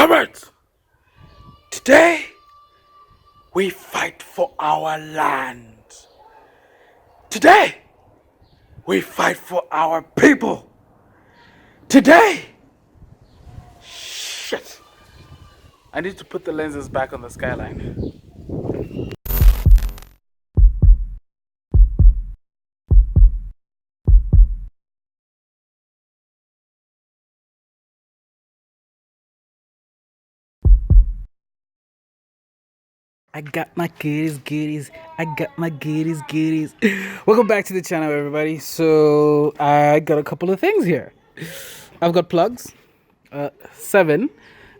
Comrades, today we fight for our land. Today we fight for our people. Today, shit, I need to put the lenses back on the skyline. I got my goodies. I got my goodies. Welcome back to the channel, everybody. So I got a couple of things here. I've got plugs, 7.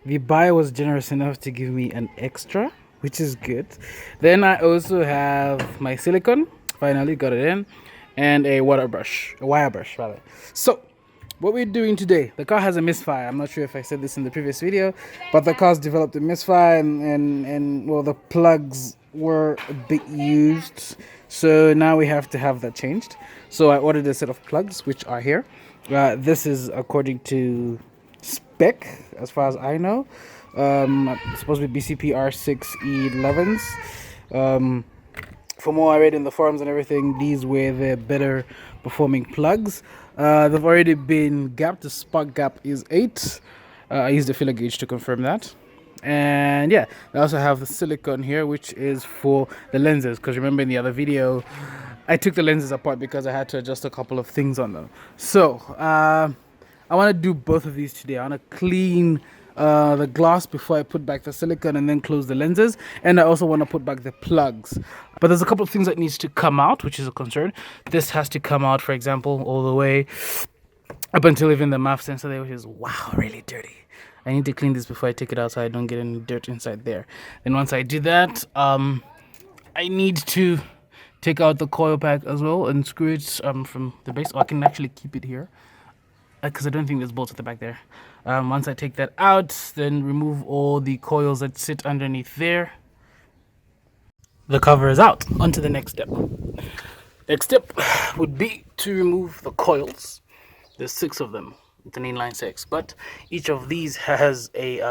The buyer was generous enough to give me an extra, which is good. Then I also have my silicone. Finally got it in, and a wire brush rather. So what we're doing today, the car has a misfire. I'm not sure if I said this in the previous video, but the car's developed a misfire, and well, the plugs were a bit used, so now we have to have that changed. So I ordered a set of plugs, which are here. This is according to spec, as far as I know. It's supposed to be BCP R6E11s. From what I read in the forums and everything, these were the better performing plugs. They've already been gapped. The spark gap is 8. I used the filler gauge to confirm that. And yeah, I also have the silicone here, which is for the lenses, because remember in the other video I took the lenses apart because I had to adjust a couple of things on them. So I want to do both of these today. I want to clean the glass before I put back the silicone and then close the lenses, and I also want to put back the plugs. But there's a couple of things that needs to come out, which is a concern. This has to come out, for example, all the way up until even the MAF sensor there, which is wow, really dirty. I need to clean this before I take it out so I don't get any dirt inside there. Then once I do that, I need to take out the coil pack as well and screw it from the base. I can actually keep it here because I don't think there's bolts at the back there. Once I take that out, then remove all the coils that sit underneath there. The cover is out. On to the next step. Next step would be to remove the coils. There's 6 of them. It's an inline 6, but each of these has a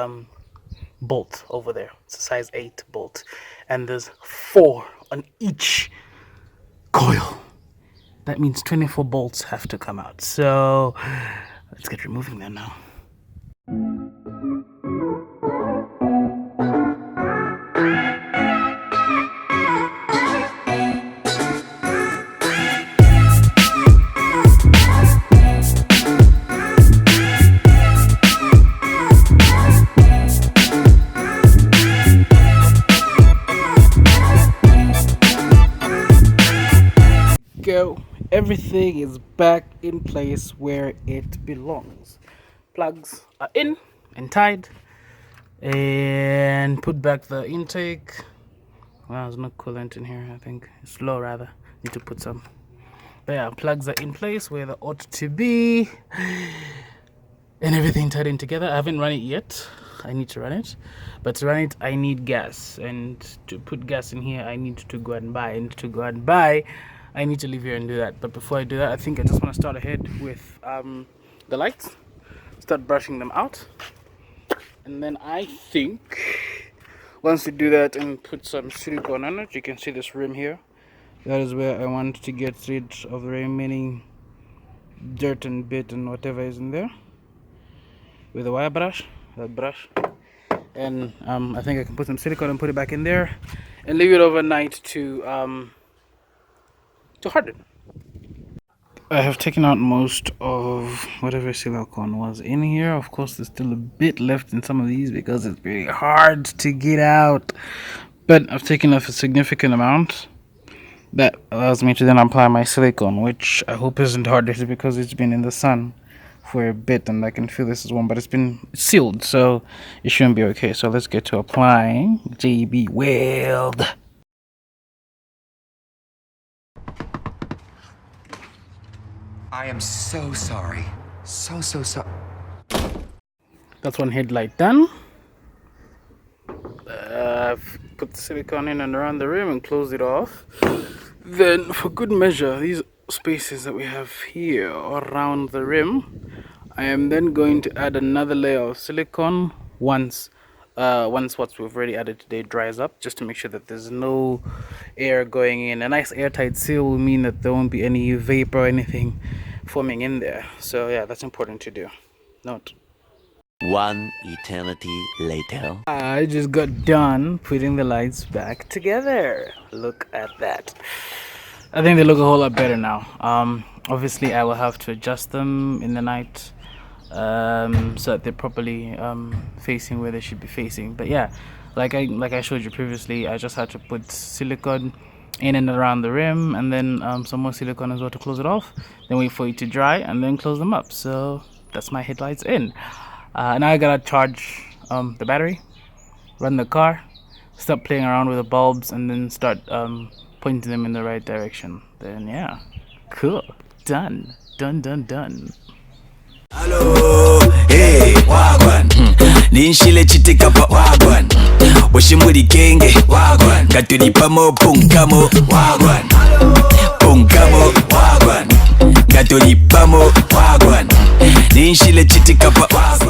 bolt over there. It's a size 8 bolt, and there's 4 on each coil. That means 24 bolts have to come out. So let's get removing them now. Go. Everything is back in place where it belongs. Plugs are in and tied, and put back the intake. Well, there's no coolant in here. I think it's low rather. Need to put some. But yeah, plugs are in place where they ought to be, and everything tied in together. I haven't run it yet. I need to run it, but to run it I need gas, and to put gas in here I need to go and buy, I need to leave here and do that. But before I do that, I think I just want to start ahead with the lights, start brushing them out, and then I think once we do that and put some silicone on it, you can see this rim here. That is where I want to get rid of the remaining dirt and bit and whatever is in there with a wire brush, and I think I can put some silicone and put it back in there and leave it overnight to harden. I have taken out most of whatever silicone was in here. Of course, there's still a bit left in some of these because it's very hard to get out, but I've taken off a significant amount. That allows me to then apply my silicone, which I hope isn't hard because it's been in the sun for a bit and I can feel this is warm, but it's been sealed, so it shouldn't be okay. So let's get to applying JB Weld. I am so sorry. So sorry. That's one headlight done. I've put the silicone in and around the rim and closed it off. Then for good measure, these spaces that we have here around the rim, I am then going to add another layer of silicone once what we've already added today dries up, just to make sure that there's no air going in. A nice airtight seal will mean that there won't be any vapor or anything forming in there. So yeah, that's important to do. Note. One eternity later. I just got done putting the lights back together. Look at that. I think they look a whole lot better now. Obviously I will have to adjust them in the night so that they're properly facing where they should be facing. But yeah, like I showed you previously, I just had to put silicone in and around the rim, and then some more silicone as well to close it off, then wait for it to dry and then close them up. So that's my headlights in. Now I gotta charge the battery, run the car, stop playing around with the bulbs, and then start pointing them in the right direction. Then yeah, cool, done. Hello, hey, wagwan. Ninshile chitikapa wagwan. Washimuri kenge wagwan. Katulipamo punkamo wagwan. Punkamo wagwan. Katulipamo wagwan. Ninshile chitikapa wagwan.